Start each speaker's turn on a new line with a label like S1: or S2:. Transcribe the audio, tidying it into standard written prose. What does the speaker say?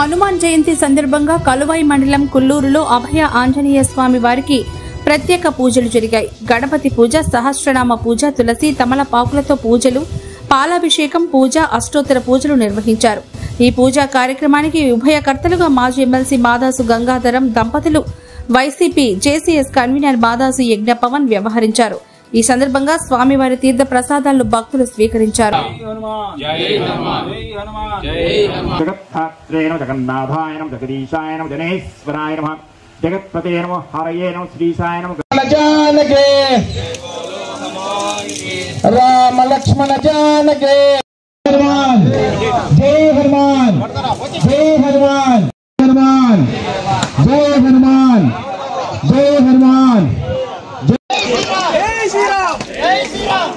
S1: హనుమాన్ జయంతి సందర్భంగా కలువాయి మండలం కుల్లూరులో అభయ ఆంజనేయ స్వామి వారికి ప్రత్యేక పూజలు జరిగాయి. గణపతి పూజ, సహస్రనామ పూజ, తులసి తమలపాకులతో పూజలు, పాలాభిషేకం పూజ, అష్టోత్తర పూజలు నిర్వహించారు. ఈ పూజా కార్యక్రమానికి ఉభయకర్తలుగా మాజీ ఎమ్మెల్సీ మాదాసు గంగాధరం దంపతులు, వైసీపీ జేసీఎస్ కన్వీనర్ మాదాసు యజ్ఞపవన్ వ్యవహరించారు. ఈ సందర్భంగా స్వామివారి తీర్థ ప్రసాదాలను భక్తులు స్వీకరించారు.
S2: जगत्पते नमो हरये नमो श्रीशाय नमो
S3: जानके राम लक्ष्मण जानके हनुमान जय हनुमान जय हनुमान हनुमान जय हनुमान जय हनुमान जय श्री राम जय श्री राम